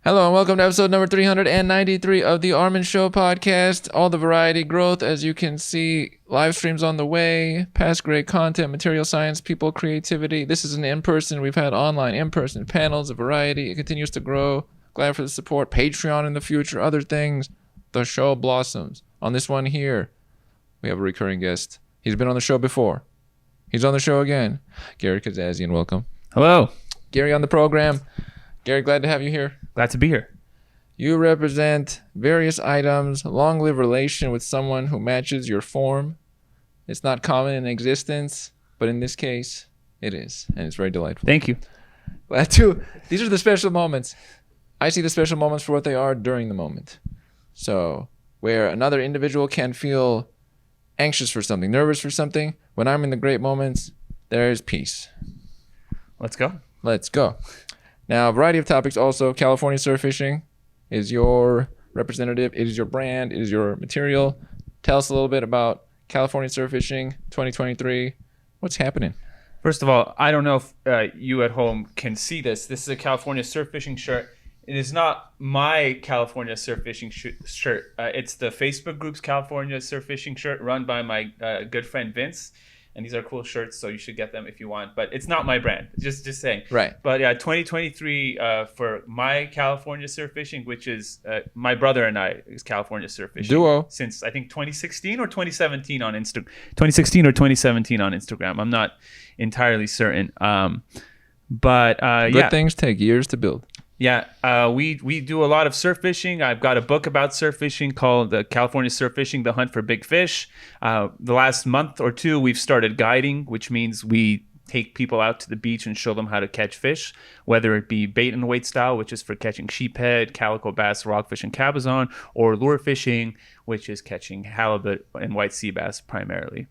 Hello and welcome to episode number 393 of the Armin Show podcast. All the variety growth, as you can see, live streams on the way, past great content, material science, people, creativity. This is an in-person. We've had online, in-person panels, a variety. It continues to grow. Glad for the support. Patreon in the future, other things. The show blossoms. On this one here, we have a recurring guest. He's been on the show before. He's on the show again. Gary Kazazian, welcome. Hello. Gary on the program. Gary, glad to have you here. Glad to be here. You represent various items, long-lived relation with someone who matches your form. It's not common in existence, but in this case, it is, and it's very delightful. Thank you. Glad to. These are the special moments. I see the special moments for what they are during the moment. So, where another individual can feel anxious for something, nervous for something, when I'm in the great moments, there is peace. Let's go. Let's go. Now, a variety of topics also. California surf fishing is your representative. It is your brand. It is your material. Tell us a little bit about California surf fishing 2023. What's happening? First of all, I don't know if you at home can see this. This is a California surf fishing shirt. It is not my California surf fishing shirt. It's the Facebook group's California surf fishing shirt run by my good friend Vince. And these are cool shirts, so you should get them if you want. But it's not my brand, just saying. Right. But yeah, 2023 for my California surf fishing, which is my brother and I is California surf fishing. Duo. Since I think 2016 or 2017 on Instagram. 2016 or 2017 on Instagram. I'm not entirely certain. Good things take years to build. Yeah, we do a lot of surf fishing. I've got a book about surf fishing called The California Surf Fishing, The Hunt for Big Fish. The last month or two, we've started guiding, which means we take people out to the beach and show them how to catch fish, whether it be bait and weight style, which is for catching sheephead, calico bass, rockfish, and cabezon, or lure fishing, which is catching halibut and white sea bass primarily.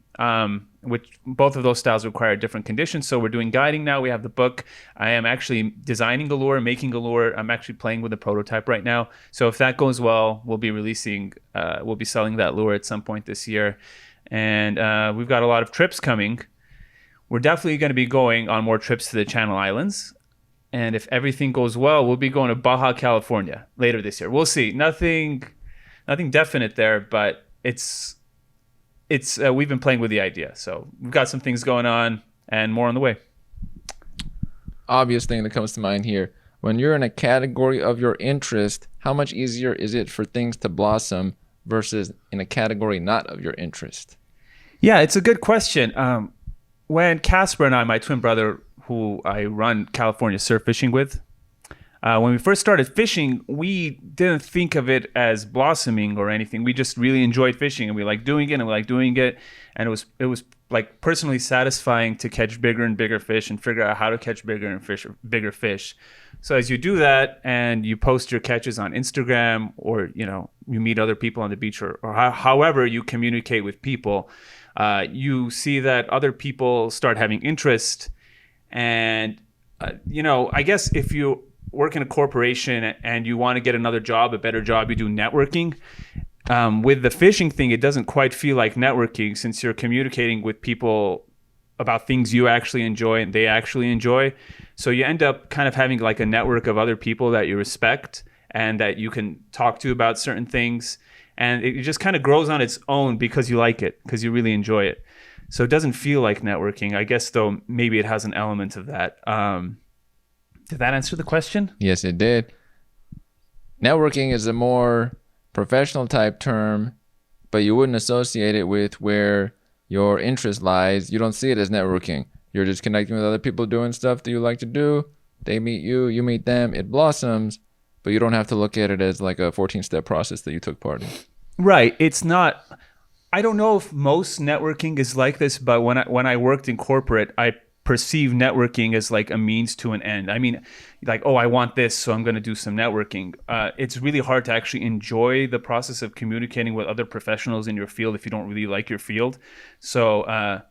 Which both of those styles require different conditions. So we're doing guiding now. We have the book. I am actually designing a lure, making a lure. I'm actually playing with a prototype right now. So if that goes well, we'll be selling that lure at some point this year. And we've got a lot of trips coming. We're definitely going to be going on more trips to the Channel Islands. And if everything goes well, we'll be going to Baja California later this year. We'll see. Nothing definite there, but it's we've been playing with the idea. So we've got some things going on and more on the way. Obvious thing that comes to mind here. When you're in a category of your interest, how much easier is it for things to blossom versus in a category not of your interest? Yeah, it's a good question. When Kaspar and I, my twin brother, who I run California surf fishing with, when we first started fishing, we didn't think of it as blossoming or anything. We just really enjoyed fishing, and we liked doing it, and it was like personally satisfying to catch bigger and bigger fish and figure out how to catch bigger fish. So as you do that and you post your catches on Instagram, or you meet other people on the beach, or however you communicate with people, you see that other people start having interest, and I guess if you work in a corporation and you want to get another job, a better job, you do networking. With the fishing thing, it doesn't quite feel like networking, since you're communicating with people about things you actually enjoy and they actually enjoy. So you end up kind of having like a network of other people that you respect and that you can talk to about certain things. And it just kind of grows on its own because you like it, because you really enjoy it. So it doesn't feel like networking. I guess, though, maybe it has an element of that. Did that answer the question? Yes, it did. Networking is a more professional type term, but you wouldn't associate it with where your interest lies. You don't see it as networking. You're just connecting with other people doing stuff that you like to do. They meet you, you meet them, it blossoms, but you don't have to look at it as like a 14-step process that you took part in. Right. It's not. I don't know if most networking is like this, but when I worked in corporate, I perceive networking as like a means to an end. I mean, like, oh, I want this, so I'm going to do some networking. It's really hard to actually enjoy the process of communicating with other professionals in your field if you don't really like your field. So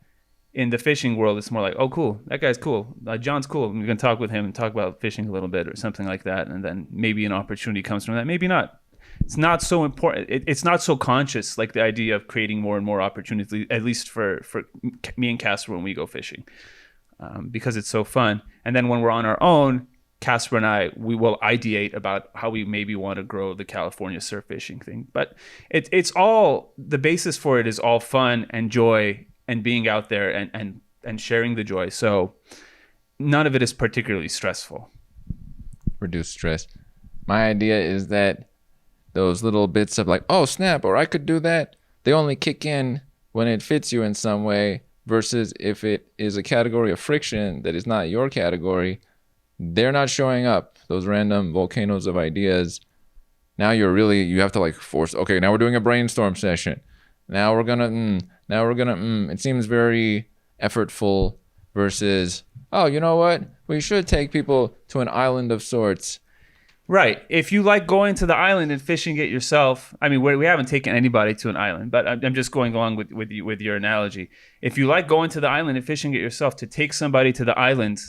in the fishing world, it's more like, oh, cool, that guy's cool. John's cool. I'm going to talk with him and talk about fishing a little bit or something like that. And then maybe an opportunity comes from that. Maybe not. It's not so important. It's not so conscious, like the idea of creating more and more opportunities, at least for me and Kaspar when we go fishing. Because it's so fun. And then when we're on our own, Kaspar and we will ideate about how we maybe want to grow the California surf fishing thing. But it's all, the basis for it is all fun and joy and being out there and sharing the joy. So none of it is particularly stressful. Reduce stress. My idea is that those little bits of like, oh snap, or I could do that, they only kick in when it fits you in some way, versus if it is a category of friction that is not your category, they're not showing up. Those random volcanoes of ideas. Now you have to like force, okay, now we're doing a brainstorm session. Now we're gonna, It seems very effortful versus, oh, you know what? We should take people to an island of sorts. Right. If you like going to the island and fishing it yourself, I mean, we haven't taken anybody to an island, but I'm just going along with your analogy. If you like going to the island and fishing it yourself, to take somebody to the island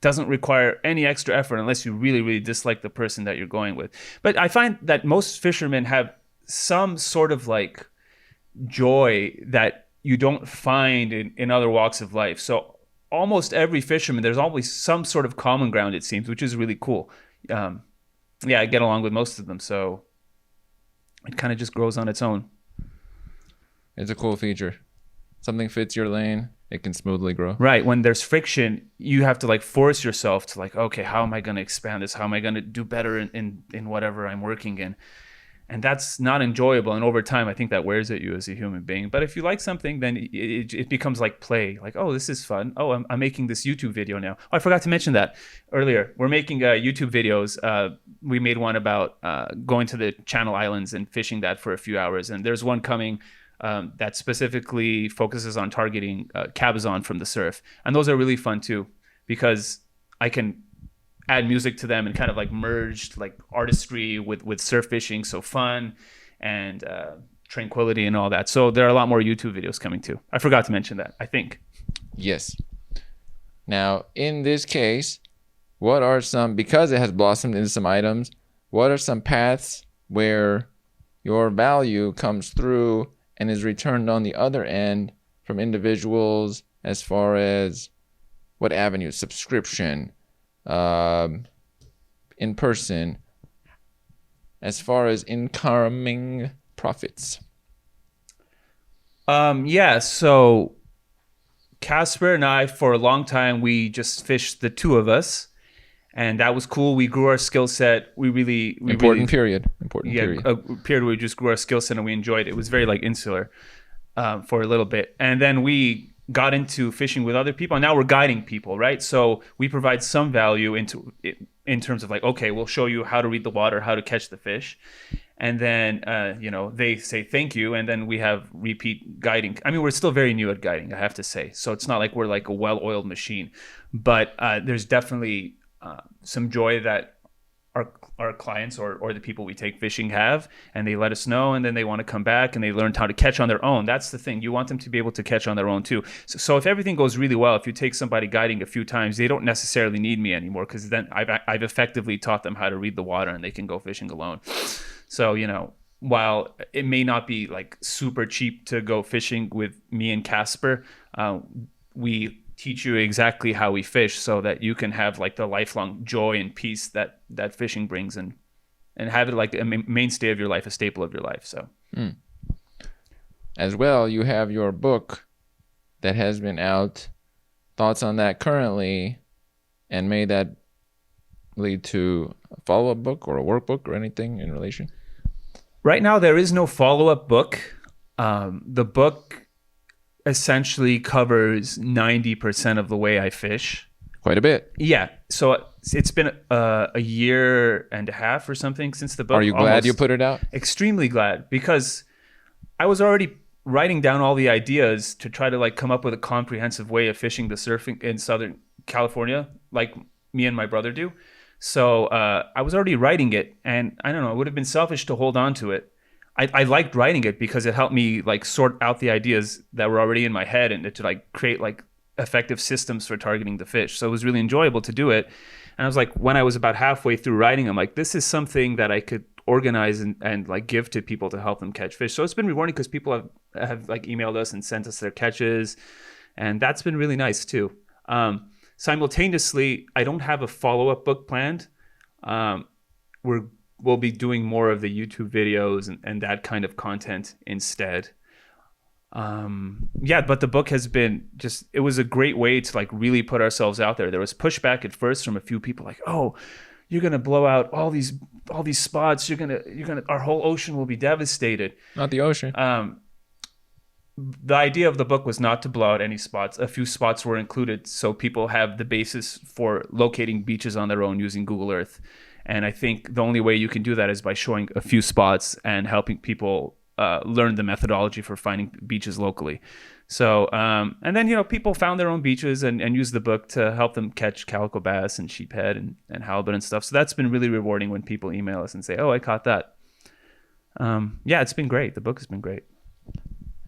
doesn't require any extra effort unless you really, really dislike the person that you're going with. But I find that most fishermen have some sort of like joy that you don't find in other walks of life. So almost every fisherman, there's always some sort of common ground, it seems, which is really cool. Yeah, I get along with most of them, so it kind of just grows on its own. It's a cool feature. Something fits your lane, it can smoothly grow. Right. When there's friction, you have to like force yourself to like, okay, how am I going to expand this? How am I going to do better in whatever I'm working in? And that's not enjoyable. And over time, I think that wears at you as a human being. But if you like something, then it becomes like play. Like, oh, this is fun. Oh, I'm making this YouTube video now. Oh, I forgot to mention that earlier. We're making YouTube videos. We made one about going to the Channel Islands and fishing that for a few hours. And there's one coming that specifically focuses on targeting cabezon from the surf. And those are really fun too, because I can add music to them and kind of like merged like artistry with surf fishing, so fun and tranquility and all that. So there are a lot more YouTube videos coming too. I forgot to mention that, I think. Yes. Now, in this case, what are some, because it has blossomed into some items, what are some paths where your value comes through and is returned on the other end from individuals, as far as what avenues? Subscription, in person, as far as incoming profits? Yeah, so Kaspar and I, for a long time, we just fished the two of us, and that was cool. We grew our skill set. Important period. A period where we just grew our skill set and we enjoyed it. It was very like insular for a little bit, and then we got into fishing with other people, and now we're guiding people, right? So we provide some value in terms of like, okay, we'll show you how to read the water, how to catch the fish, and then they say thank you, and then we have repeat guiding. I mean, we're still very new at guiding, I have to say, so it's not like we're like a well-oiled machine, but there's definitely some joy that our clients or the people we take fishing have, and they let us know, and then they want to come back and they learned how to catch on their own. That's the thing. You want them to be able to catch on their own too. So if everything goes really well, if you take somebody guiding a few times, they don't necessarily need me anymore, because then I've effectively taught them how to read the water and they can go fishing alone. So, while it may not be like super cheap to go fishing with me and Kaspar, we teach you exactly how we fish so that you can have like the lifelong joy and peace that fishing brings, and have it like a mainstay of your life, a staple of your life. So as well, you have your book that has been out. Thoughts on that currently, and may that lead to a follow-up book or a workbook or anything in relation? Right now there is no follow-up book. The book essentially covers 90% of the way I fish. Quite a bit. Yeah. So it's been a year and a half or something since the book. Are you glad you put it out? Extremely glad, because I was already writing down all the ideas to try to like come up with a comprehensive way of fishing the surfing in Southern California, like me and my brother do. So I was already writing it, and I don't know, it would have been selfish to hold on to it. I liked writing it because it helped me like sort out the ideas that were already in my head, and to like create like effective systems for targeting the fish. So it was really enjoyable to do it. And I was like, when I was about halfway through writing, I'm like, this is something that I could organize and like give to people to help them catch fish. So it's been rewarding because people have like emailed us and sent us their catches, and that's been really nice too. simultaneously, I don't have a follow-up book planned. We'll be doing more of the YouTube videos and that kind of content instead. But the book has been it was a great way to like really put ourselves out there. There was pushback at first from a few people like, oh, you're going to blow out all these spots. Our whole ocean will be devastated. Not the ocean. The idea of the book was not to blow out any spots. A few spots were included so people have the basis for locating beaches on their own using Google Earth. And I think the only way you can do that is by showing a few spots and helping people learn the methodology for finding beaches locally. So, and then, people found their own beaches and used the book to help them catch calico bass and sheephead and halibut and stuff. So that's been really rewarding when people email us and say, oh, I caught that. It's been great. The book has been great.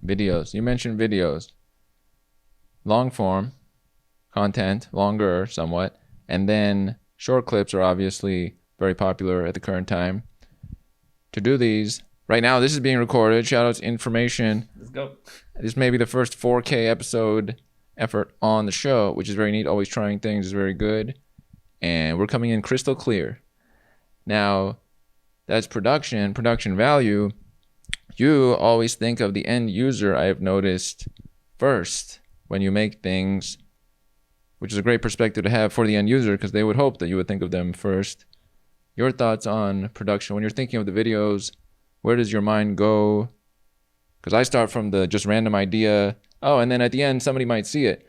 Videos. You mentioned videos. Long form content, longer somewhat. And then short clips are obviously very popular at the current time. To do these, right now this is being recorded. Shout out to Information. Let's go. This may be the first 4K episode effort on the show, which is very neat. Always trying things is very good. And we're coming in crystal clear. Now, that's production value. You always think of the end user, I have noticed, first when you make things, which is a great perspective to have for the end user because they would hope that you would think of them first. Your thoughts on production. When you're thinking of the videos, where does your mind go? Because I start from the just random idea, and then at the end, somebody might see it.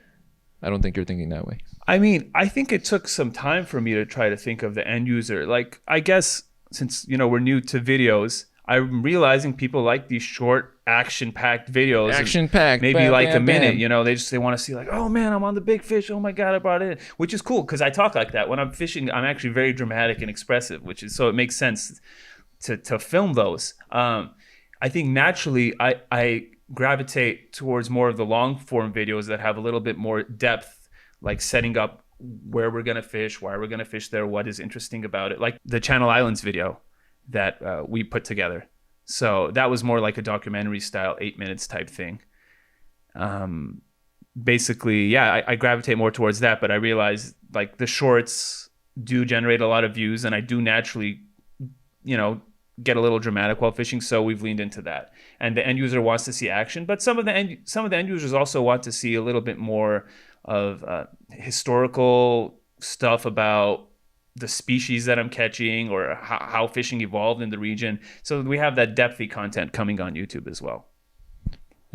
I don't think you're thinking that way. I mean, I think it took some time for me to try to think of the end user. Like, I guess since, we're new to videos, I'm realizing people like these short action-packed videos. Action-packed. Maybe bam, like bam, a minute, bam. They want to see like, oh man, I'm on the big fish. Oh my God, I brought it in. Which is cool because I talk like that. When I'm fishing, I'm actually very dramatic and expressive, so it makes sense to film those. I think naturally I gravitate towards more of the long form videos that have a little bit more depth, like setting up where we're going to fish, why we're going to fish there, what is interesting about it. Like the Channel Islands video that we put together. So that was more like a documentary style, 8 minutes type thing. Basically, I gravitate more towards that, but I realize like the shorts do generate a lot of views and I do naturally, get a little dramatic while fishing. So we've leaned into that. And the end user wants to see action, but some of the end users also want to see a little bit more of historical stuff about the species that I'm catching or how fishing evolved in the region. So we have that depthy content coming on YouTube as well.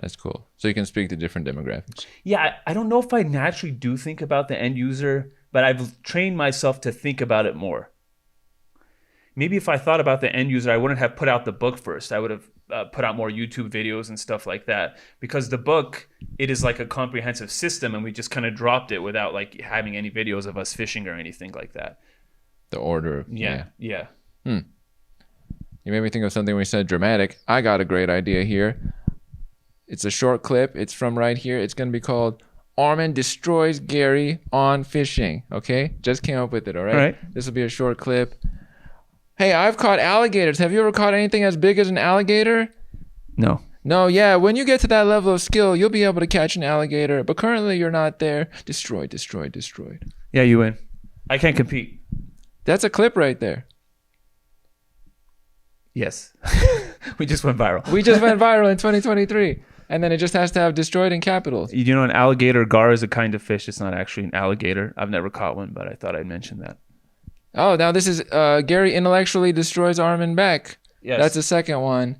That's cool. So you can speak to different demographics. Yeah, I don't know if I naturally do think about the end user, but I've trained myself to think about it more. Maybe if I thought about the end user, I wouldn't have put out the book first. I would have put out more YouTube videos and stuff like that. Because the book, it is like a comprehensive system, and we just kind of dropped it without like having any videos of us fishing or anything like that. The order. Yeah. You made me think of something when we said dramatic. I got a great idea here. It's a short clip. It's from right here. It's going to be called Armin Destroys Gary on Fishing. Okay? Just came up with it, all right? All right. This will be a short clip. Hey, I've caught alligators. Have you ever caught anything as big as an alligator? No. No, yeah. When you get to that level of skill, you'll be able to catch an alligator. But currently, you're not there. Destroyed. Yeah, you win. I can't compete. That's a clip right there. Yes. We just went viral. We just went viral in 2023. And then it just has to have destroyed in capitals. You know, an alligator gar is a kind of fish. It's not actually an alligator. I've never caught one, but I thought I'd mention that. Oh, now this is Gary intellectually destroys Armin back. Yes. That's the second one.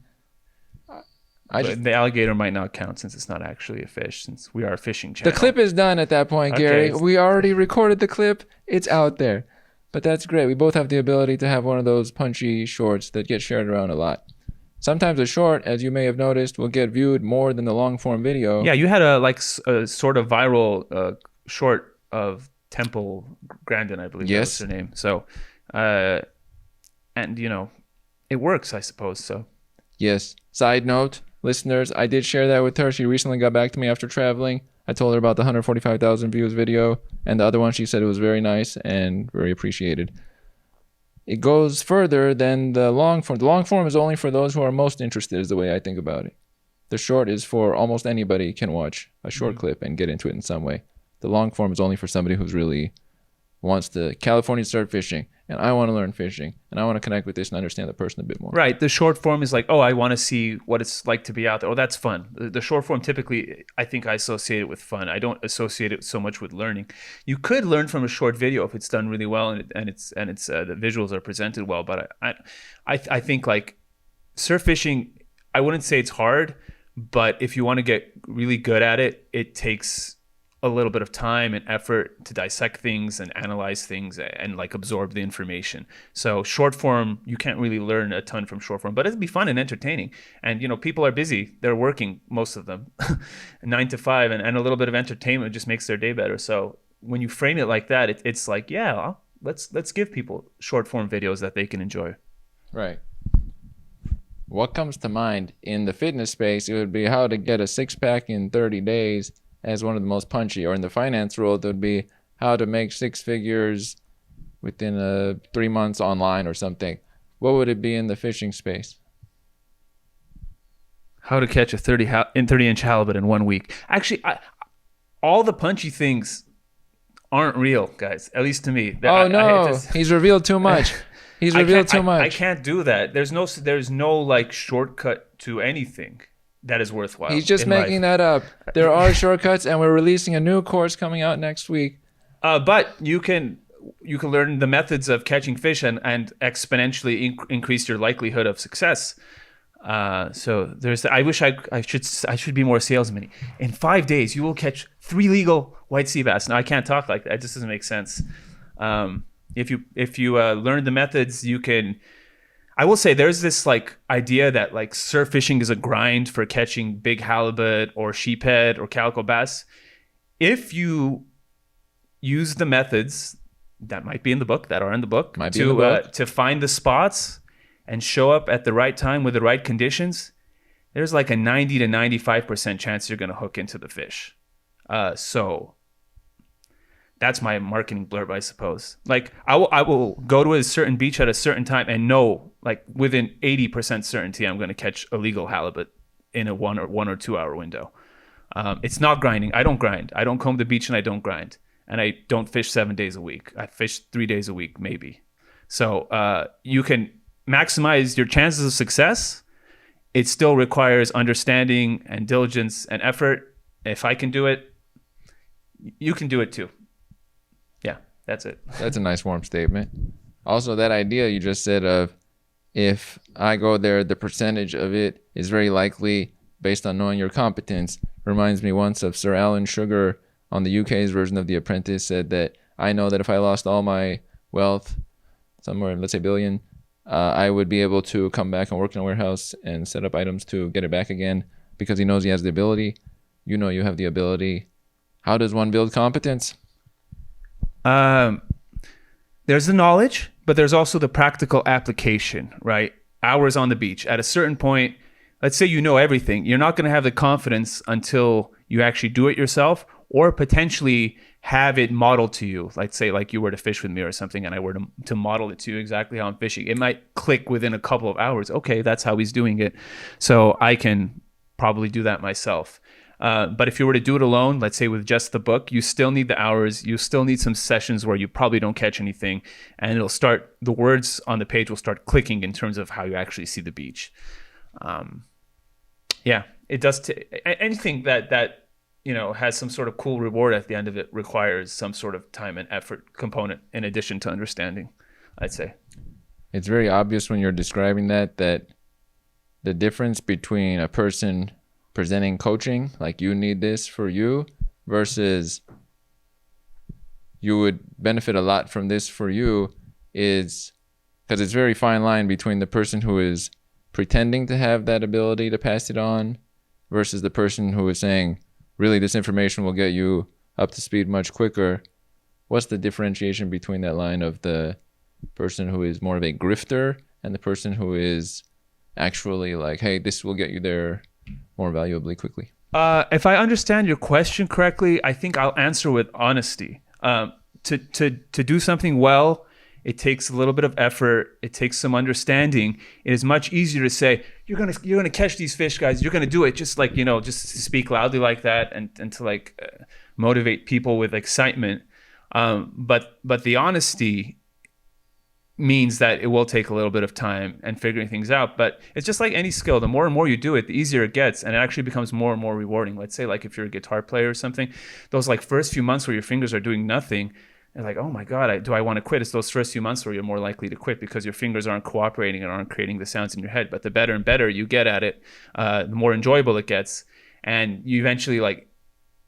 The alligator might not count since it's not actually a fish, since we are a fishing channel. The clip is done at that point, Gary. Okay. We already recorded the clip. It's out there. But that's great. We both have the ability to have one of those punchy shorts that get shared around a lot. Sometimes a short, as you may have noticed, will get viewed more than the long form video. Yeah, you had a sort of viral short of Temple Grandin, I believe. Yes. That was her name. So, and it works, I suppose. So. Yes. Side note, listeners, I did share that with her. She recently got back to me after traveling. I told her about the 145,000 views video, and the other one she said it was very nice and very appreciated. It goes further than the long form. The long form is only for those who are most interested, is the way I think about it. The short is for almost anybody can watch a short clip and get into it in some way. The long form is only for somebody who's really wants to California surf fishing, and I want to learn fishing, and I want to connect with this and understand the person a bit more. Right. The short form is like, oh, I want to see what it's like to be out there. Oh, that's fun. The short form typically, I think I associate it with fun. I don't associate it so much with learning. You could learn from a short video if it's done really well and it's the visuals are presented well. But I think like surf fishing, I wouldn't say it's hard, but if you want to get really good at it, it takes a little bit of time and effort to dissect things and analyze things and like absorb the information. So short form, you can't really learn a ton from short form, but it'd be fun and entertaining. And, you know, people are busy. They're working, most of them, 9 to 5, and a little bit of entertainment just makes their day better. So when you frame it like that, it's like, yeah, let's give people short form videos that they can enjoy. Right. What comes to mind in the fitness space, it would be how to get a six-pack in 30 days as one of the most punchy, or in the finance world, it would be how to make 6 figures within 3 months online or something. What would it be in the fishing space? How to catch a 30-inch halibut in 1 week. Actually, all the punchy things aren't real, guys. At least to me. He's revealed too much. He's revealed too much. I can't do that. There's no like shortcut to anything that is worthwhile. He's just making that up. There are shortcuts, and we're releasing a new course coming out next week. But you can learn the methods of catching fish and exponentially increase your likelihood of success. So there's. I wish I should be more salesman. In 5 days, you will catch 3 legal white sea bass. No, I can't talk like that. It just doesn't make sense. If you learn the methods, you can. I will say there's this like idea that like surf fishing is a grind for catching big halibut or sheephead or calico bass. If you use the methods that might be in the book, to find the spots and show up at the right time with the right conditions, there's like a 90 to 95% chance you're going to hook into the fish. So that's my marketing blurb, I suppose. Like I will go to a certain beach at a certain time and know, like within 80% certainty, I'm going to catch a legal halibut in a 1 or 2 hour window. It's not grinding. I don't grind. I don't comb the beach and I don't grind. And I don't fish 7 days a week. I fish 3 days a week, maybe. So you can maximize your chances of success. It still requires understanding and diligence and effort. If I can do it, you can do it too. Yeah, that's it. That's a nice warm statement. Also, that idea you just said of if I go there, the percentage of it is very likely based on knowing your competence reminds me once of Sir Alan Sugar on the UK's version of The Apprentice said that I know that if I lost all my wealth, somewhere, let's say billion, I would be able to come back and work in a warehouse and set up items to get it back again because he knows he has the ability. You know you have the ability. How does one build competence? There's the knowledge, but there's also the practical application, right? Hours on the beach. At a certain point, let's say you know everything. You're not going to have the confidence until you actually do it yourself or potentially have it modeled to you. Let's say like you were to fish with me or something and I were to model it to you exactly how I'm fishing. It might click within a couple of hours. Okay, that's how he's doing it. So I can probably do that myself. But if you were to do it alone, let's say with just the book, you still need the hours. You still need some sessions where you probably don't catch anything, and the words on the page will start clicking in terms of how you actually see the beach. Yeah, it does. Anything that has some sort of cool reward at the end of it requires some sort of time and effort component in addition to understanding, I'd say. It's very obvious when you're describing that the difference between a person presenting coaching, like you need this for you, versus you would benefit a lot from this for you, is because it's very fine line between the person who is pretending to have that ability to pass it on versus the person who is saying, really, this information will get you up to speed much quicker. What's the differentiation between that line of the person who is more of a grifter and the person who is actually like, hey, this will get you there more valuably quickly? If I understand your question correctly, I think I'll answer with honesty. To do something well, it takes a little bit of effort. It takes some understanding. It is much easier to say, you're gonna catch these fish, guys. You're gonna do it. Just like, just speak loudly like that and to like motivate people with excitement. But the honesty means that it will take a little bit of time and figuring things out. But it's just like any skill. The more and more you do it, the easier it gets, and it actually becomes more and more rewarding. Let's say like if you're a guitar player or something, those like first few months where your fingers are doing nothing, and like, oh my God, do I want to quit? It's those first few months where you're more likely to quit because your fingers aren't cooperating and aren't creating the sounds in your head. But the better and better you get at it, the more enjoyable it gets. And you eventually like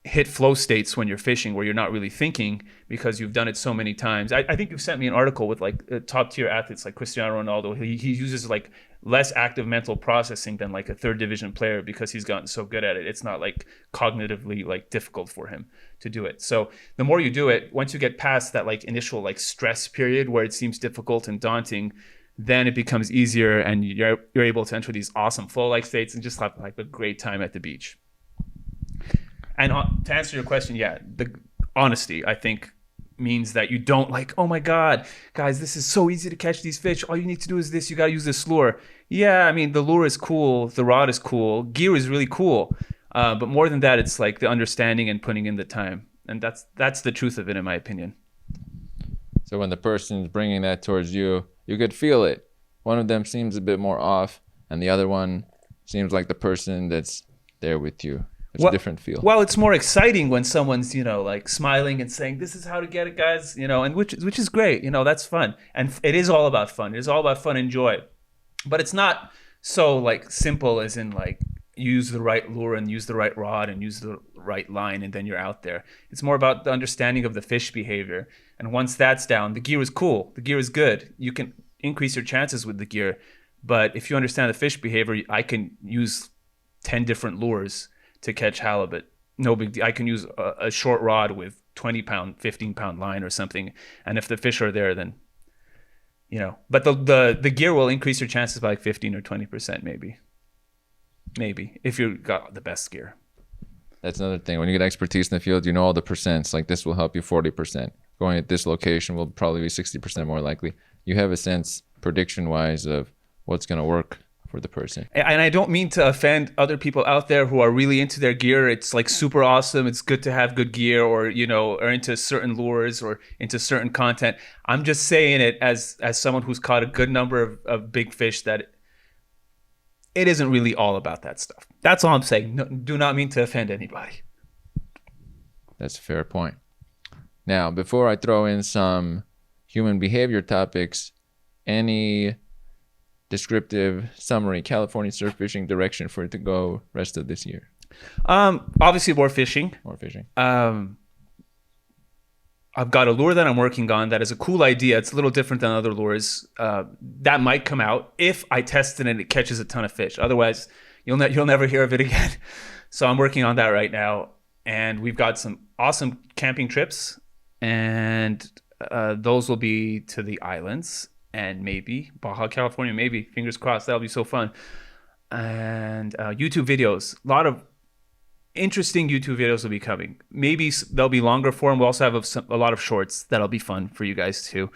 hit flow states when you're fishing where you're not really thinking because you've done it so many times. I think you've sent me an article with like top tier athletes like Cristiano Ronaldo. He uses like less active mental processing than like a third division player because he's gotten so good at it. It's not like cognitively like difficult for him to do it. So the more you do it, once you get past that like initial like stress period where it seems difficult and daunting, then it becomes easier and you're able to enter these awesome flow like states and just have like a great time at the beach. And to answer your question, yeah, the honesty, I think, means that you don't like, oh my God, guys, this is so easy to catch these fish. All you need to do is this. You got to use this lure. Yeah, I mean, the lure is cool. The rod is cool. Gear is really cool. But more than that, it's like the understanding and putting in the time. And that's the truth of it, in my opinion. So when the person's bringing that towards you, you could feel it. One of them seems a bit more off, and the other one seems like the person that's there with you. It's a different feel. Well, it's more exciting when someone's, like smiling and saying, this is how to get it, guys, and which is great. That's fun. And it is all about fun. It is all about fun and joy. But it's not so like simple as in like use the right lure and use the right rod and use the right line and then you're out there. It's more about the understanding of the fish behavior. And once that's down, the gear is cool. The gear is good. You can increase your chances with the gear. But if you understand the fish behavior, I can use 10 different lures to catch halibut. No big deal. I can use a short rod with 20-pound, 15-pound line or something. And if the fish are there, then, but the gear will increase your chances by like 15 or 20% maybe. Maybe, if you got the best gear. That's another thing. When you get expertise in the field, you know all the percents. Like this will help you 40%. Going at this location will probably be 60% more likely. You have a sense, prediction-wise, of what's going to work for the person. And I don't mean to offend other people out there who are really into their gear. It's like super awesome. It's good to have good gear or into certain lures or into certain content. I'm just saying it as someone who's caught a good number of big fish that it isn't really all about that stuff. That's all I'm saying. No, do not mean to offend anybody. That's a fair point. Now, before I throw in some human behavior topics, any descriptive summary, California surf fishing direction for it to go rest of this year? Obviously more fishing. More fishing. I've got a lure that I'm working on that is a cool idea. It's a little different than other lures. That might come out if I test it and it catches a ton of fish. Otherwise, you'll never hear of it again. So I'm working on that right now. And we've got some awesome camping trips. And those will be to the islands. And maybe Baja California, maybe, fingers crossed, that'll be so fun. And YouTube videos, a lot of interesting YouTube videos will be coming. Maybe they'll be longer form. We'll also have a lot of shorts that'll be fun for you guys too.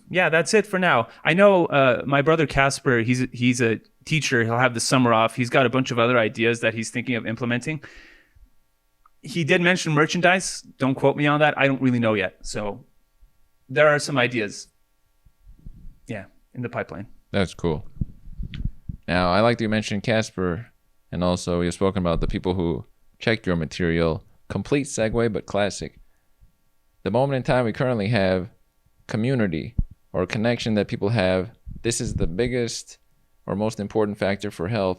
Yeah, that's it for now. I know my brother Kaspar, he's a teacher. He'll have the summer off. He's got a bunch of other ideas that he's thinking of implementing. He did mention merchandise. Don't quote me on that. I don't really know yet. So there are some ideas. Yeah, in the pipeline. That's cool. Now, I like that you mentioned Kaspar, and also you've spoken about the people who check your material. Complete segue, but classic. The moment in time we currently have, community or connection that people have, this is the biggest or most important factor for health,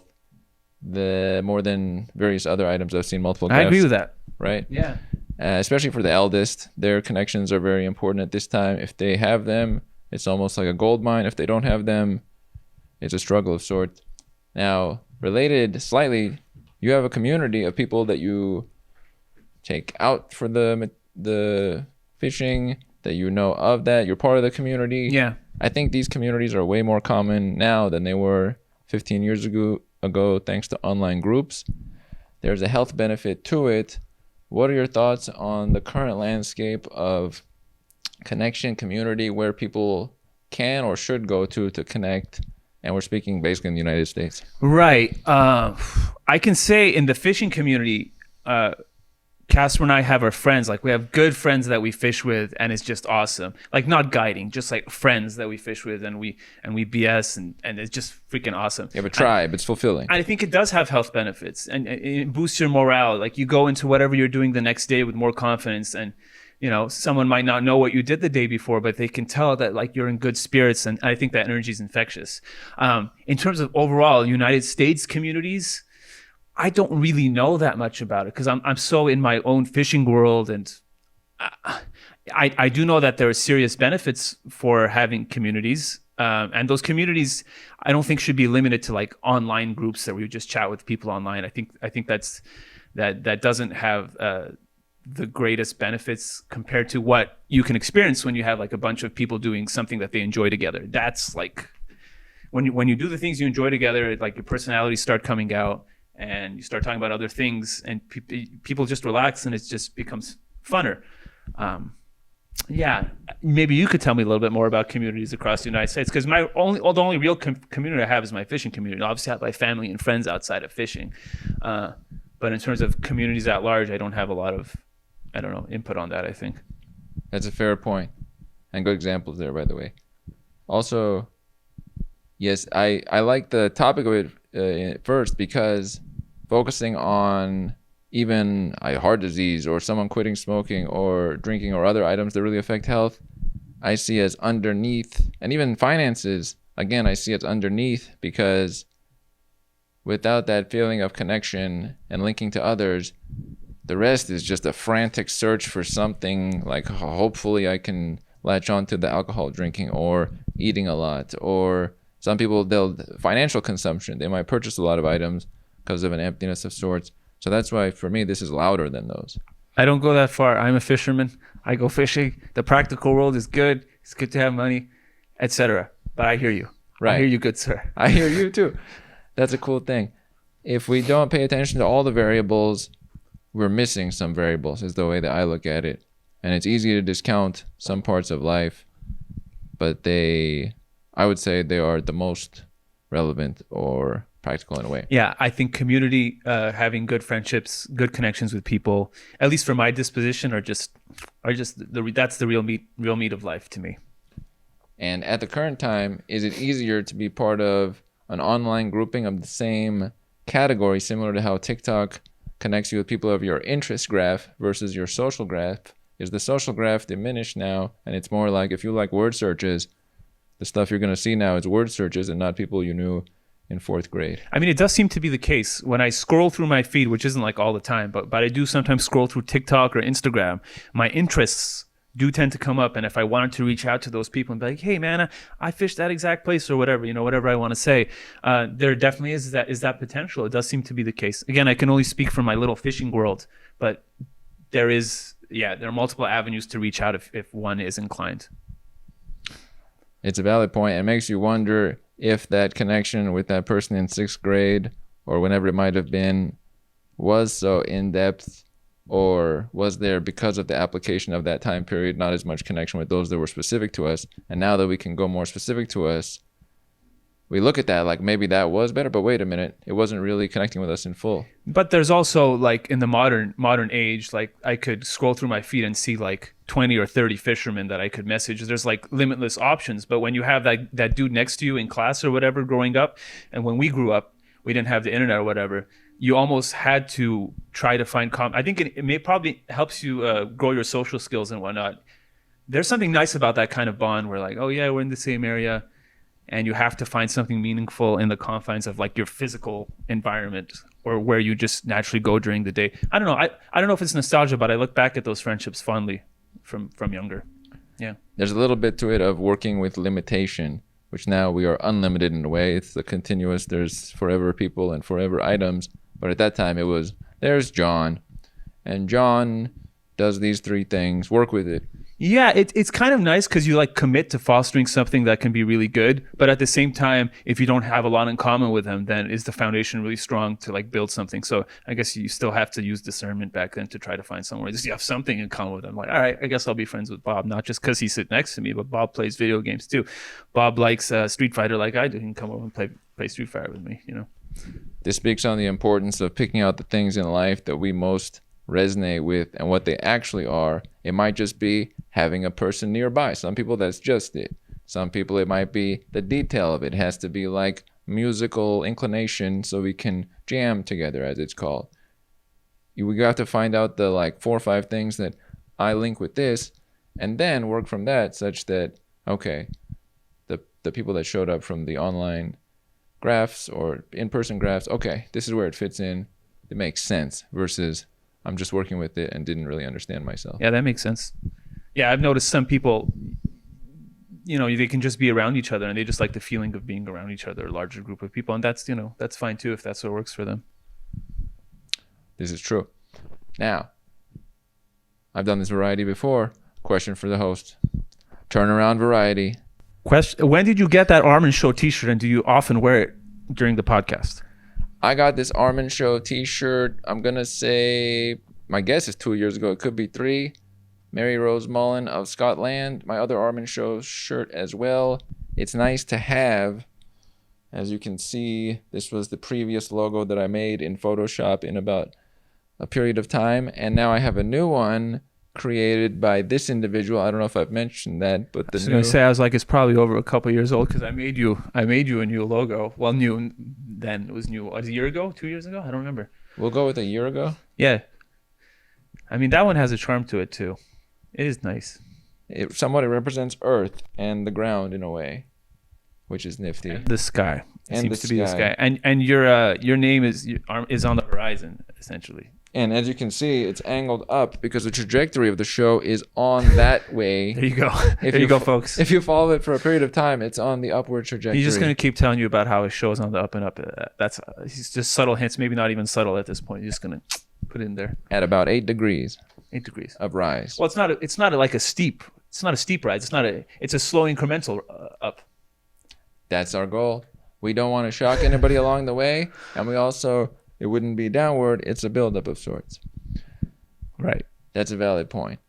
more than various other items I've seen multiple I agree with that. Right? Yeah. Especially for the eldest, their connections are very important at this time. If they have them, it's almost like a gold mine. If they don't have them, it's a struggle of sorts. Now, related slightly, you have a community of people that you take out for the fishing, that you know of that. You're part of the community. Yeah. I think these communities are way more common now than they were 15 years ago thanks to online groups. There's a health benefit to it. What are your thoughts on the current landscape of connection, community, where people can or should go to connect? And we're speaking basically in the United States. Right. I can say in the fishing community, Casper and I have our friends. Like we have good friends that we fish with, and it's just awesome. Like not guiding, just like friends that we fish with, and we BS, and it's just freaking awesome. You have a tribe. It's fulfilling. I think it does have health benefits, and it boosts your morale. Like you go into whatever you're doing the next day with more confidence, and someone might not know what you did the day before, but they can tell that like you're in good spirits, and I think that energy is infectious. In terms of overall United States communities, I don't really know that much about it because I'm so in my own fishing world, and I do know that there are serious benefits for having communities, and those communities I don't think should be limited to like online groups that we would just chat with people online. I think that doesn't have the greatest benefits compared to what you can experience when you have like a bunch of people doing something that they enjoy together. That's like when you do the things you enjoy together, like your personalities start coming out. And you start talking about other things, and people just relax, and it just becomes funner. Maybe you could tell me a little bit more about communities across the United States, because the only real community I have is my fishing community. Obviously, I have my family and friends outside of fishing, but in terms of communities at large, I don't have a lot of, input on that. I think that's a fair point, and good examples there, by the way. Also, yes, I like the topic of it first because focusing on even heart disease or someone quitting smoking or drinking or other items that really affect health, I see as underneath, and even finances, again, I see it's underneath because without that feeling of connection and linking to others, the rest is just a frantic search for something like hopefully I can latch on to the alcohol drinking or eating a lot, or some people, financial consumption. They might purchase a lot of items because of an emptiness of sorts. So that's why, for me, this is louder than those. I don't go that far. I'm a fisherman. I go fishing. The practical world is good. It's good to have money, etc. But I hear you. Right. I hear you, good sir. I hear you too. That's a cool thing. If we don't pay attention to all the variables, we're missing some variables, is the way that I look at it. And it's easy to discount some parts of life, but I would say they are the most relevant or practical in a way. Yeah, I think community, having good friendships, good connections with people, at least for my disposition, that's the real meat of life to me. And at the current time, is it easier to be part of an online grouping of the same category, similar to how TikTok connects you with people of your interest graph versus your social graph? Is the social graph diminished now, and it's more like if you like word searches, the stuff you're going to see now is word searches and not people you knew in fourth grade? I mean, it does seem to be the case. When I scroll through my feed, which isn't like all the time, but I do sometimes scroll through TikTok or Instagram, my interests do tend to come up. And if I wanted to reach out to those people and be like, hey, man, I fished that exact place or whatever, whatever I want to say, there definitely is that potential. It does seem to be the case. Again, I can only speak from my little fishing world, but there are multiple avenues to reach out if one is inclined. It's a valid point. It makes you wonder if that connection with that person in sixth grade or whenever it might have been was so in-depth, or was there, because of the application of that time period, not as much connection with those that were specific to us. And now that we can go more specific to us, we look at that like maybe that was better, but wait a minute, it wasn't really connecting with us in full. But there's also, like, in the modern age, like I could scroll through my feed and see like 20 or 30 fishermen that I could message. There's like limitless options. But when you have that dude next to you in class or whatever growing up, and when we grew up, we didn't have the internet or whatever, you almost had to try to find I think it may probably helps you grow your social skills and whatnot. There's something nice about that kind of bond where like, oh yeah, we're in the same area, and you have to find something meaningful in the confines of like your physical environment or where you just naturally go during the day. I don't know. I don't know if it's nostalgia, but I look back at those friendships fondly from younger. Yeah. There's a little bit to it of working with limitation, which now we are unlimited in a way. It's the continuous, there's forever people and forever items. But at that time it was, there's John, and John does these three things, work with it. Yeah, it's kind of nice because you like commit to fostering something that can be really good. But at the same time, if you don't have a lot in common with them, then is the foundation really strong to like build something? So I guess you still have to use discernment back then to try to find somewhere. Just you have something in common with them. Like, all right, I guess I'll be friends with Bob, not just because he's sitting next to me, but Bob plays video games too. Bob likes Street Fighter like I do. He can come over and play Street Fighter with me, This speaks on the importance of picking out the things in life that we most resonate with and what they actually are. It might just be having a person nearby. Some people, that's just it. Some people, it might be the detail of it. It has to be like musical inclination so we can jam together, as it's called. We have to find out the like 4 or 5 things that I link with this, and then work from that such that, okay, the people that showed up from the online graphs or in-person graphs, okay, this is where it fits in. It makes sense versus I'm just working with it and didn't really understand myself. Yeah, that makes sense. Yeah, I've noticed some people, they can just be around each other and they just like the feeling of being around each other, a larger group of people. And that's, that's fine too if that's what works for them. This is true. Now, I've done this variety before. Question for the host. Turnaround variety. Question: when did you get that Armin Show t-shirt and do you often wear it during the podcast? I got this Armin Show t-shirt, I'm going to say, my guess is 2 years ago. It could be 3. Mary Rose Mullen of Scotland. My other Armin Show shirt as well. It's nice to have. As you can see, this was the previous logo that I made in Photoshop in about a period of time. And now I have a new one created by this individual. I don't know if I've mentioned that, but the new... I was like, it's probably over a couple years old because I made you a new logo. Well, new then. It was new a year ago, 2 years ago. I don't remember. We'll go with a year ago. Yeah. I mean, that one has a charm to it too. It is nice. It represents Earth and the ground in a way, which is nifty. And the sky. It and seems the to be the sky. sky. And your name is on the horizon essentially. And as you can see, it's angled up because the trajectory of the show is on that way. There you go. There you go, folks. If you follow it for a period of time, it's on the upward trajectory. He's just going to keep telling you about how his show's on the up and up. He's just subtle hints, maybe not even subtle at this point. He's just going to put it in there. At about 8 degrees. 8 degrees of rise. Well, it's not like a steep. It's not a steep rise. It's a slow incremental up. That's our goal. We don't want to shock anybody along the way, and we also, it wouldn't be downward. It's a buildup of sorts. Right. That's a valid point.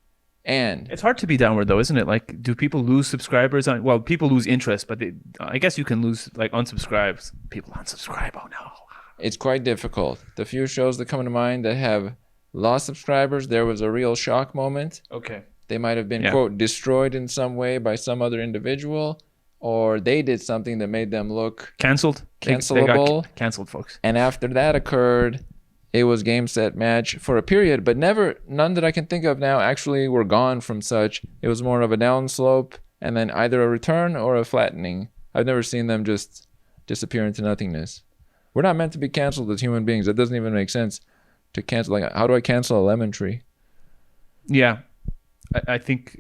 And it's hard to be downward though, isn't it? Like, do people lose subscribers people lose interest, but I guess you can lose unsubscribes. People unsubscribe. Oh no. It's quite difficult. The few shows that come to mind that have lost subscribers, there was a real shock moment. Okay. They might have been, quote, destroyed in some way by some other individual, or they did something that made them look cancelable. They got canceled, folks. And after that occurred, it was game, set, match for a period, but none that I can think of now actually were gone from such. It was more of a downslope and then either a return or a flattening. I've never seen them just disappear into nothingness. We're not meant to be canceled as human beings. That doesn't even make sense to cancel. Like, how do I cancel a lemon tree? Yeah. I think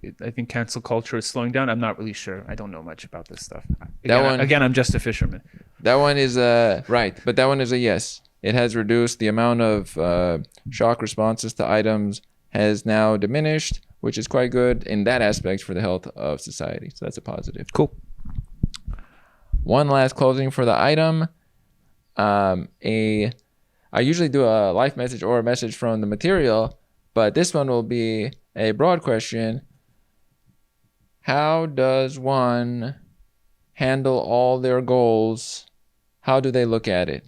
cancel culture is slowing down. I'm not really sure. I don't know much about this stuff. Again, I'm just a fisherman. That one is right, but that one is a yes. It has reduced the amount of shock responses to items has now diminished, which is quite good in that aspect for the health of society. So that's a positive. Cool. One last closing for the item. I usually do a life message or a message from the material, but this one will be a broad question. How does one handle all their goals? How do they look at it?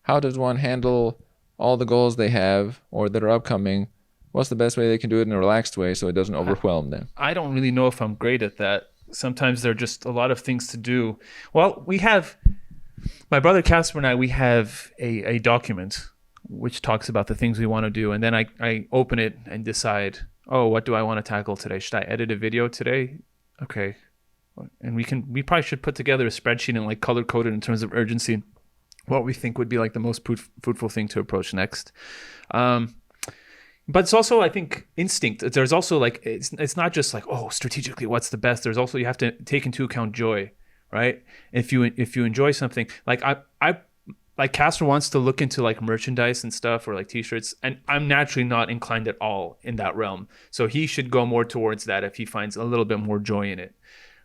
How does one handle all the goals they have or that are upcoming? What's the best way they can do it in a relaxed way so it doesn't overwhelm them? I don't really know if I'm great at that. Sometimes there are just a lot of things to do. Well, my brother Kaspar and we have a document which talks about the things we want to do. And then I open it and decide, what do I want to tackle today? Should I edit a video today? Okay. And we probably should put together a spreadsheet and color code it in terms of urgency, what we think would be the most fruitful thing to approach next. But it's also, I think, instinct. There's also it's not just strategically what's the best. There's also, you have to take into account joy, right? If you enjoy something, Kaspar wants to look into merchandise and stuff or t-shirts, and I'm naturally not inclined at all in that realm. So he should go more towards that if he finds a little bit more joy in it.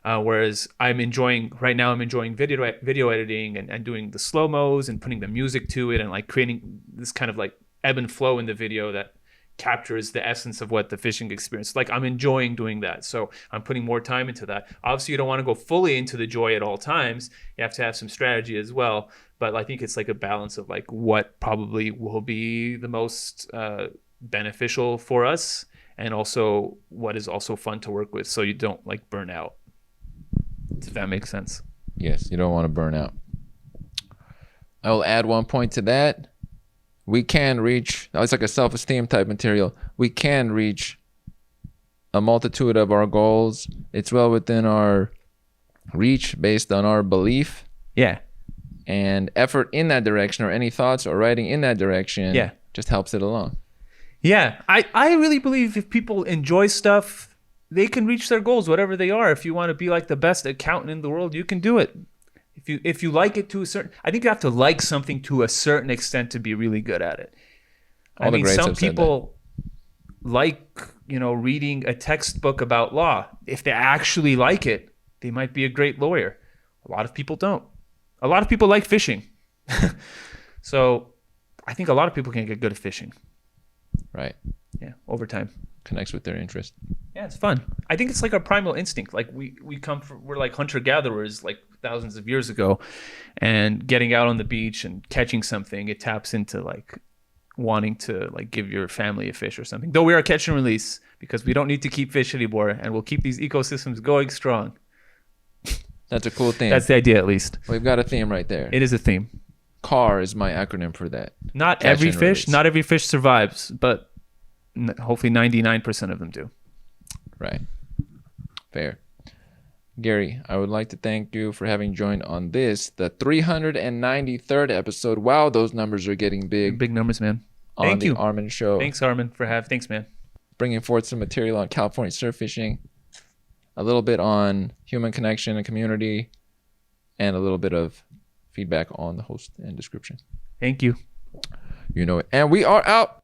Whereas I'm enjoying video editing and doing the slow-mos and putting the music to it and creating this kind of ebb and flow in the video that captures the essence of what the fishing experience. I'm enjoying doing that. So I'm putting more time into that. Obviously, you don't want to go fully into the joy at all times. You have to have some strategy as well. But I think it's a balance of what probably will be the most beneficial for us, and also what is also fun to work with, so you don't like burn out. If that makes sense. Yes, you don't want to burn out. I will add one point to that. We can reach, it's like a self-esteem type material. We can reach a multitude of our goals. It's well within our reach based on our belief. Yeah. And effort in that direction, or any thoughts or writing in that direction, just helps it along. Yeah. I really believe if people enjoy stuff, they can reach their goals, whatever they are. If you want to be like the best accountant in the world, you can do it. If you like it to a certain, I think you have to like something to a certain extent to be really good at it. I mean, some people like, reading a textbook about law. If they actually like it, they might be a great lawyer. A lot of people don't. A lot of people like fishing. So I think a lot of people can get good at fishing. Right. Yeah, over time. Connects with their interest. Yeah, it's fun. I think it's like our primal instinct. Like we're like hunter-gatherers like thousands of years ago, and getting out on the beach and catching something, it taps into like wanting to like give your family a fish or something. Though we are catch and release because we don't need to keep fish anymore, and we'll keep these ecosystems going strong. That's a cool theme. That's the idea, at least. We've got a theme right there. It is a theme. CAR is my acronym for that. Not every fish survives, but hopefully 99% of them do. Right. Fair. Gary, I would like to thank you for having joined on the 393rd episode. Wow, those numbers are getting big. Big numbers, man. Thank you. Armin Show. Thanks, Armin, thanks, man. Bringing forth some material on California surf fishing, a little bit on human connection and community, and a little bit of feedback on the host and description. Thank you. You know it. And we are out.